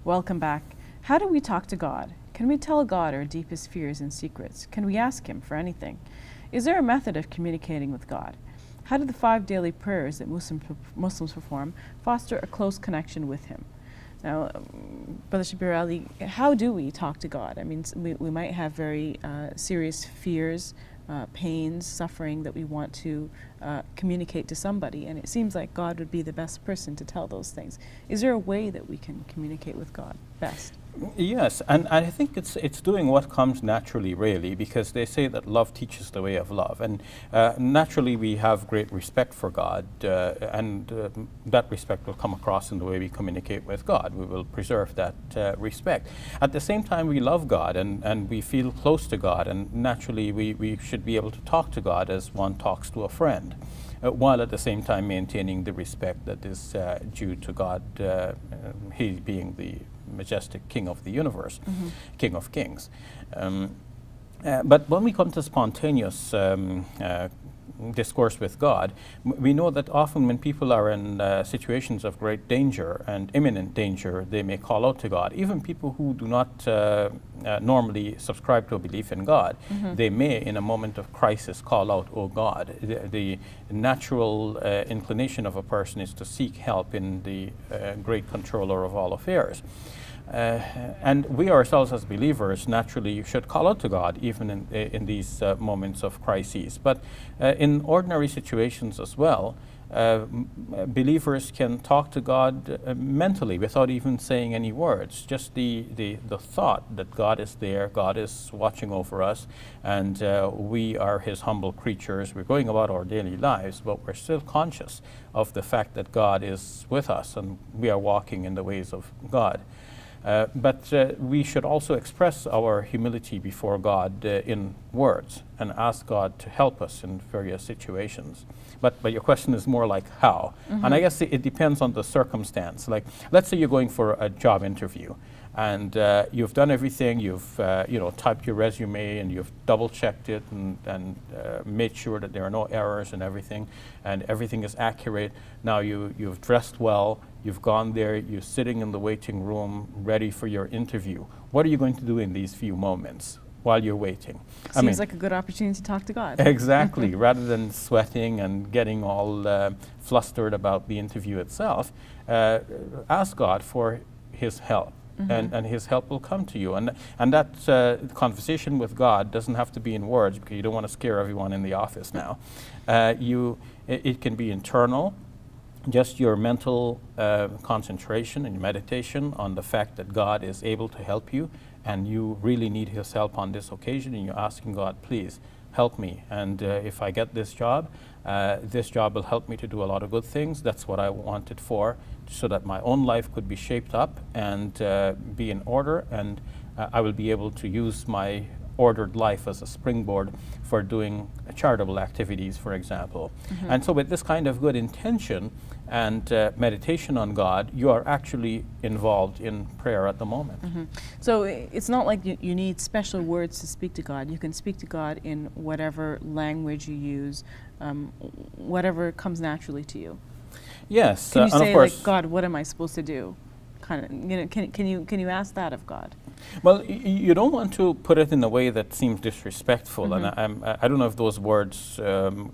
Welcome back. How do we talk to God? Can we tell God our deepest fears and secrets? Can we ask Him for anything? Is there a method of communicating with God? How do the 5 daily prayers that Muslims perform foster a close connection with Him? Now, Brother Shabir Ali, how do we talk to God? I mean, we might have very serious fears, pains, suffering that we want to communicate to somebody, and it seems like God would be the best person to tell those things. Is there a way that we can communicate with God best? Yes, and I think it's doing what comes naturally, really, because they say that love teaches the way of love, and naturally we have great respect for God, and that respect will come across in the way we communicate with God. We will preserve that respect. At the same time, we love God, and we feel close to God, and naturally we should be able to talk to God as one talks to a friend, while at the same time maintaining the respect that is due to God, He being the majestic King of the universe, King of Kings. But when we come to spontaneous discourse with God, we know that often when people are in situations of great danger and imminent danger, they may call out to God. Even people who do not normally subscribe to a belief in God, they may, in a moment of crisis, call out, "Oh God." The natural inclination of a person is to seek help in the great controller of all affairs. And we ourselves as believers naturally should call out to God even in these moments of crises. But in ordinary situations as well, believers can talk to God mentally without even saying any words. Just the thought that God is there, God is watching over us, and we are His humble creatures. We're going about our daily lives, but we're still conscious of the fact that God is with us and we are walking in the ways of God. But we should also express our humility before God in words and ask God to help us in various situations. But your question is more like how. And I guess it depends on the circumstance. Like, let's say you're going for a job interview, and you've done everything, you've typed your resume, and you've double-checked it and made sure that there are no errors and everything is accurate. Now you've dressed well, you've gone there, you're sitting in the waiting room ready for your interview. What are you going to do in these few moments while you're waiting? Seems like a good opportunity to talk to God. Exactly. Rather than sweating and getting all flustered about the interview itself, ask God for His help. And His help will come to you. And that conversation with God doesn't have to be in words, because you don't want to scare everyone in the office now. It can be internal, just your mental concentration and meditation on the fact that God is able to help you, and you really need His help on this occasion, and you're asking God, please help me. And if I get this job will help me to do a lot of good things. That's what I want it for, so that my own life could be shaped up and be in order, and I will be able to use my ordered life as a springboard for doing charitable activities, for example. And so with this kind of good intention and meditation on God, you are actually involved in prayer at the moment. So it's not like you need special words to speak to God. You can speak to God in whatever language you use, whatever comes naturally to you. Yes. Can you and say, of course, like, God, what am I supposed to do? Kind of, can you ask that of God? well, you don't want to put it in a way that seems disrespectful, and I don't know if those words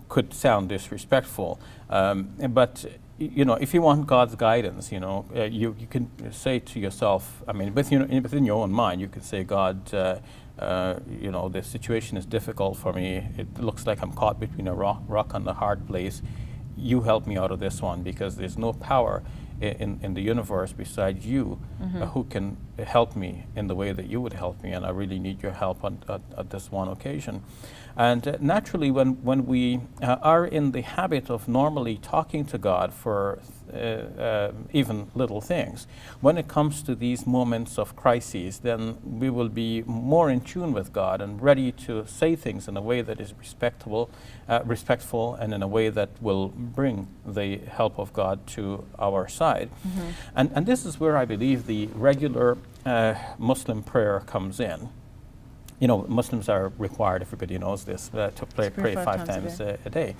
could sound disrespectful, but if you want God's guidance, you can say to yourself, I mean, within your own mind, you could say, God, the situation is difficult for me. It looks like I'm caught between a rock and a hard place. You help me out of this one, because there's no power in the universe besides you who can help me in the way that you would help me, and I really need your help at this one occasion. And naturally, when we are in the habit of normally talking to God for even little things, when it comes to these moments of crises, then we will be more in tune with God and ready to say things in a way that is respectful, and in a way that will bring the help of God to our side. And this is where I believe the regular Muslim prayer comes in. Muslims are required, everybody knows this, to pray five times a day.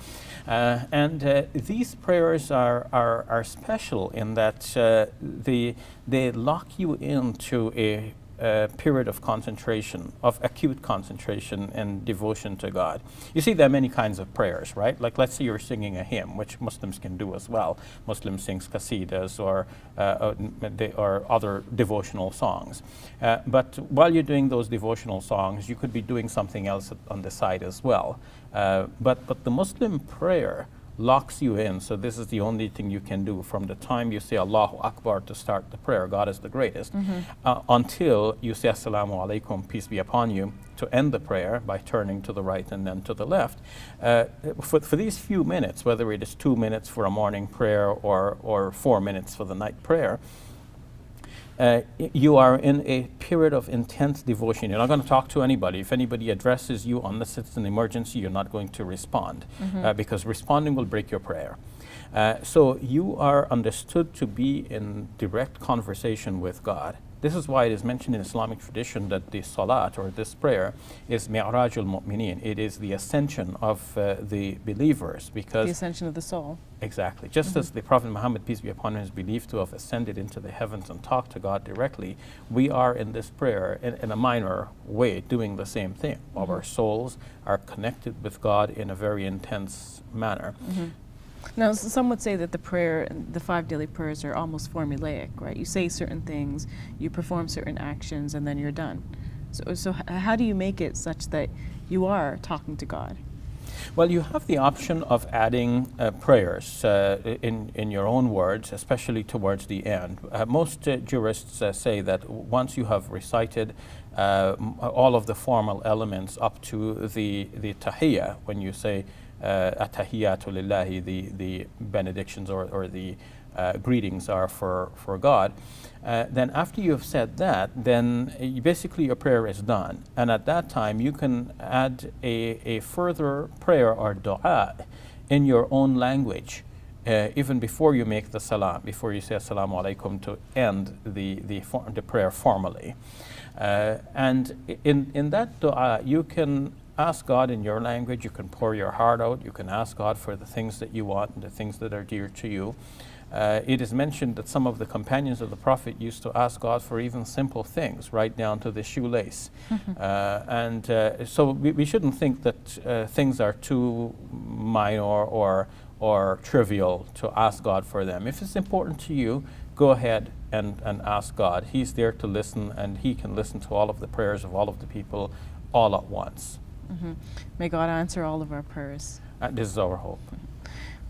And these prayers are special in that they lock you into a period of concentration, of acute concentration and devotion to God. You see, there are many kinds of prayers, right? Like, let's say you're singing a hymn, which Muslims can do as well. Muslims sing qasidas or other devotional songs. But while you're doing those devotional songs, you could be doing something else on the side as well. But the Muslim prayer locks you in, so this is the only thing you can do from the time you say Allahu Akbar to start the prayer, God is the greatest, until you say Assalamu alaikum, peace be upon you, to end the prayer by turning to the right and then to the left. For these few minutes, whether it is 2 minutes for a morning prayer or 4 minutes for the night prayer, you are in a period of intense devotion. You're not going to talk to anybody. If anybody addresses you, unless it's an emergency, you're not going to respond, because responding will break your prayer. So you are understood to be in direct conversation with God. This is why it is mentioned in Islamic tradition that the salat, or this prayer, is mi'rajul mu'mineen. It is the ascension of the believers, because the ascension of the soul. Exactly. Just as the Prophet Muhammad, peace be upon him, is believed to have ascended into the heavens and talked to God directly, we are in this prayer in a minor way doing the same thing. Our souls are connected with God in a very intense manner. Now, some would say that the 5 daily prayers are almost formulaic, right? You say certain things, you perform certain actions, and then you're done. So how do you make it such that you are talking to God? Well, you have the option of adding prayers in your own words, especially towards the end. Most jurists say that once you have recited all of the formal elements up to the tahiyyah, when you say at-tahiyyatu lillahi, the benedictions or the greetings are for God, then after you have said that, then basically your prayer is done. And at that time, you can add a further prayer or dua in your own language, even before you make the salam, before you say Assalamu alaikum, to end the prayer formally. And in that dua, you can ask God in your language, you can pour your heart out, you can ask God for the things that you want and the things that are dear to you. It is mentioned that some of the companions of the Prophet used to ask God for even simple things, right down to the shoelace. So we shouldn't think that things are too minor or trivial to ask God for them. If it's important to you, go ahead and ask God. He's there to listen, and He can listen to all of the prayers of all of the people all at once. May God answer all of our prayers. This is our hope.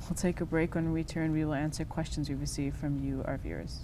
We'll take a break. When we return, we will answer questions we receive from you, our viewers.